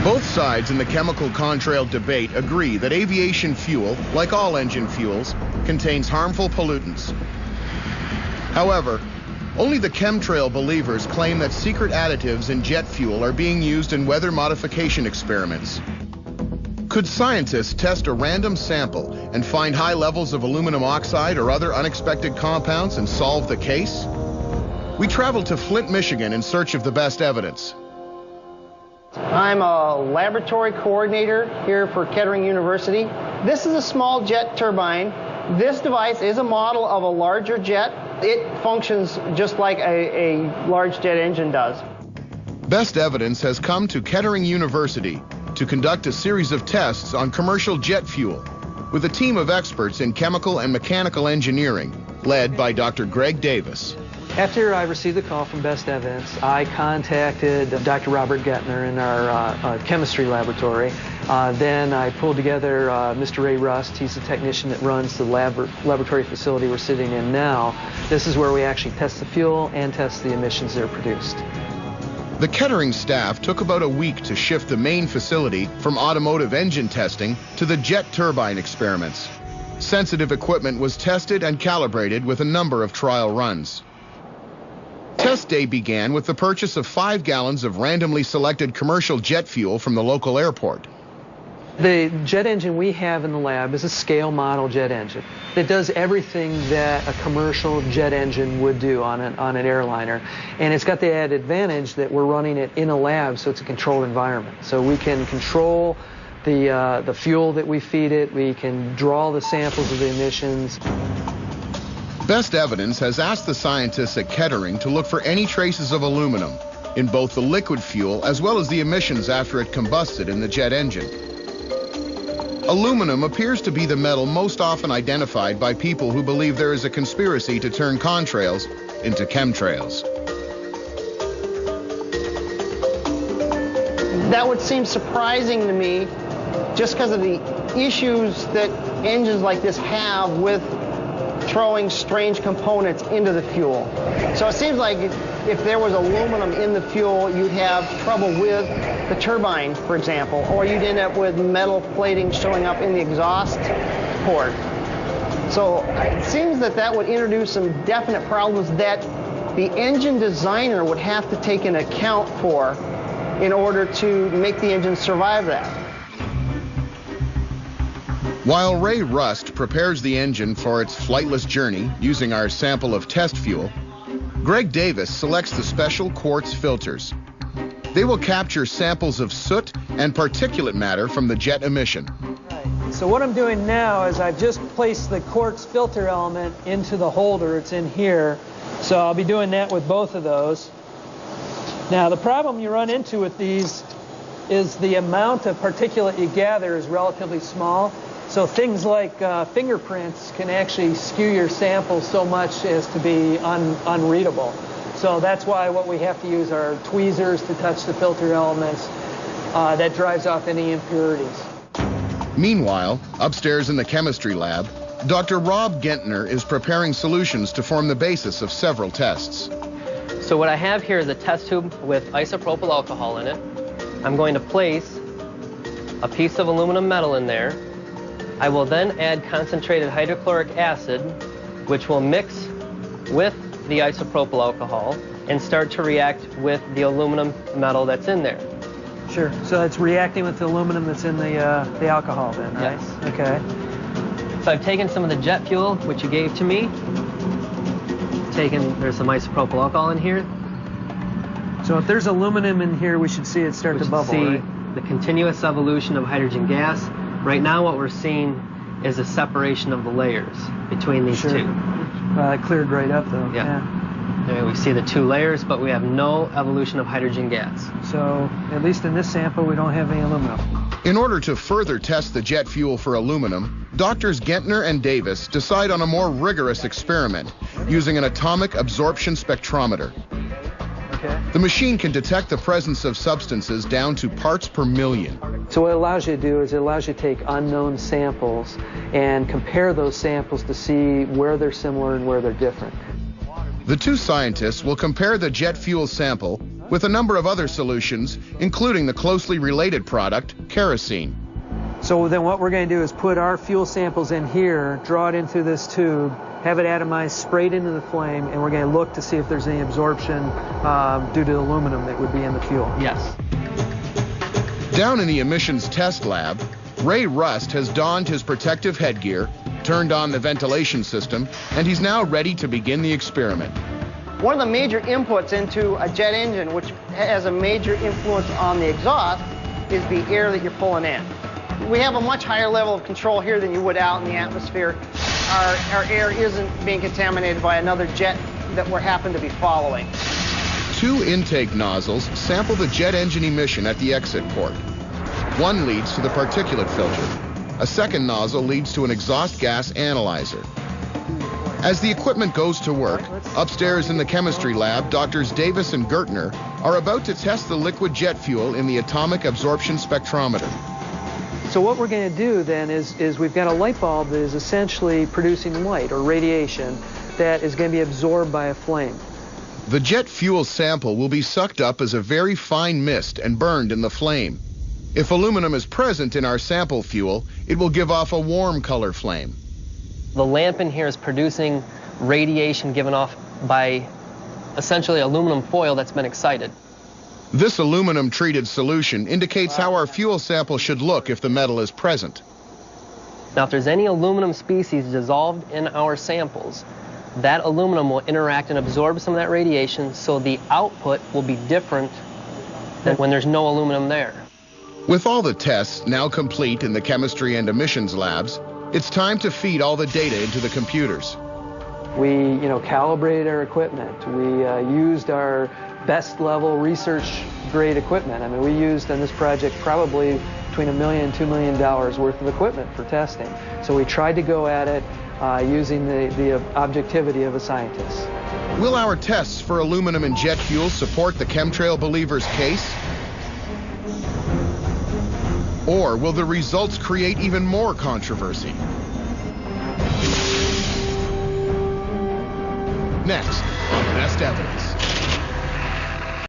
Both sides in the chemical contrail debate agree that aviation fuel, like all engine fuels, contains harmful pollutants. However, only the chemtrail believers claim that secret additives in jet fuel are being used in weather modification experiments. Could scientists test a random sample and find high levels of aluminum oxide or other unexpected compounds and solve the case? We traveled to Flint, Michigan in search of the best evidence. I'm a laboratory coordinator here for Kettering University. This is a small jet turbine. This device is a model of a larger jet. It functions just like a large jet engine does. Best evidence has come to Kettering University to conduct a series of tests on commercial jet fuel with a team of experts in chemical and mechanical engineering, led by Dr. Greg Davis. After I received the call from Best Evidence, I contacted Dr. Robert Gettner in our chemistry laboratory. Then I pulled together Mr. Ray Rust. He's the technician that runs the laboratory facility we're sitting in now. This is where we actually test the fuel and test the emissions that are produced. The Kettering staff took about a week to shift the main facility from automotive engine testing to the jet turbine experiments. Sensitive equipment was tested and calibrated with a number of trial runs. Test day began with the purchase of 5 gallons of randomly selected commercial jet fuel from the local airport. The jet engine we have in the lab is a scale model jet engine. It does everything that a commercial jet engine would do on an airliner. And it's got the added advantage that we're running it in a lab, so it's a controlled environment. So we can control the fuel that we feed it. We can draw the samples of the emissions. Best Evidence has asked the scientists at Kettering to look for any traces of aluminum in both the liquid fuel as well as the emissions after it combusted in the jet engine. Aluminum appears to be the metal most often identified by people who believe there is a conspiracy to turn contrails into chemtrails. That would seem surprising to me just because of the issues that engines like this have with throwing strange components into the fuel. So it seems like if there was aluminum in the fuel, you'd have trouble with the turbine, for example, or you'd end up with metal plating showing up in the exhaust port. So it seems that that would introduce some definite problems that the engine designer would have to take into account for in order to make the engine survive that. While Ray Rust prepares the engine for its flightless journey using our sample of test fuel, Greg Davis selects the special quartz filters. They will capture samples of soot and particulate matter from the jet emission. Right. So what I'm doing now is I've just placed the quartz filter element into the holder. It's in here. So I'll be doing that with both of those. Now the problem you run into with these is the amount of particulate you gather is relatively small. So things like fingerprints can actually skew your sample so much as to be unreadable. So that's why what we have to use are tweezers to touch the filter elements. That drives off any impurities. Meanwhile, upstairs in the chemistry lab, Dr. Rob Gentner is preparing solutions to form the basis of several tests. So what I have here is a test tube with isopropyl alcohol in it. I'm going to place a piece of aluminum metal in there. I will then add concentrated hydrochloric acid, which will mix with the isopropyl alcohol and start to react with the aluminum metal that's in there. Sure. So it's reacting with the aluminum that's in the alcohol then, right? Yes. Okay. So I've taken some of the jet fuel, which you gave to me. There's some isopropyl alcohol in here. So if there's aluminum in here, we should see it start to bubble, see right? The continuous evolution of hydrogen gas. Right now what we're seeing is a separation of the layers between these two. It cleared right up though. Yeah. There we see the 2 layers, but we have no evolution of hydrogen gas. So at least in this sample, we don't have any aluminum. In order to further test the jet fuel for aluminum, Doctors Gentner and Davis decide on a more rigorous experiment using an atomic absorption spectrometer. The machine can detect the presence of substances down to parts per million. So what it allows you to do is it allows you to take unknown samples and compare those samples to see where they're similar and where they're different. The two scientists will compare the jet fuel sample with a number of other solutions, including the closely related product, kerosene. So then what we're going to do is put our fuel samples in here, draw it in through this tube, have it atomized, sprayed into the flame, and we're going to look to see if there's any absorption due to the aluminum that would be in the fuel. Yes. Down in the emissions test lab, Ray Rust has donned his protective headgear, turned on the ventilation system, and he's now ready to begin the experiment. One of the major inputs into a jet engine, which has a major influence on the exhaust, is the air that you're pulling in. We have a much higher level of control here than you would out in the atmosphere. Our air isn't being contaminated by another jet that we happen to be following. 2 intake nozzles sample the jet engine emission at the exit port. One leads to the particulate filter. A second nozzle leads to an exhaust gas analyzer. As the equipment goes to work, upstairs in the chemistry lab, Drs. Davis and Gertner are about to test the liquid jet fuel in the atomic absorption spectrometer. So what we're going to do then is we've got a light bulb that is essentially producing light or radiation that is going to be absorbed by a flame. The jet fuel sample will be sucked up as a very fine mist and burned in the flame. If aluminum is present in our sample fuel, it will give off a warm color flame. The lamp in here is producing radiation given off by essentially aluminum foil that's been excited. This aluminum-treated solution indicates how our fuel sample should look if the metal is present. Now, if there's any aluminum species dissolved in our samples, that aluminum will interact and absorb some of that radiation, so the output will be different than when there's no aluminum there. With all the tests now complete in the chemistry and emissions labs, it's time to feed all the data into the computers. We, calibrated our equipment. We used our best level research grade equipment. I mean, we used in this project probably between $1 million and $2 million worth of equipment for testing. So we tried to go at it using the objectivity of a scientist. Will our tests for aluminum and jet fuel support the chemtrail believers' case? Or will the results create even more controversy? Next on Best Evidence.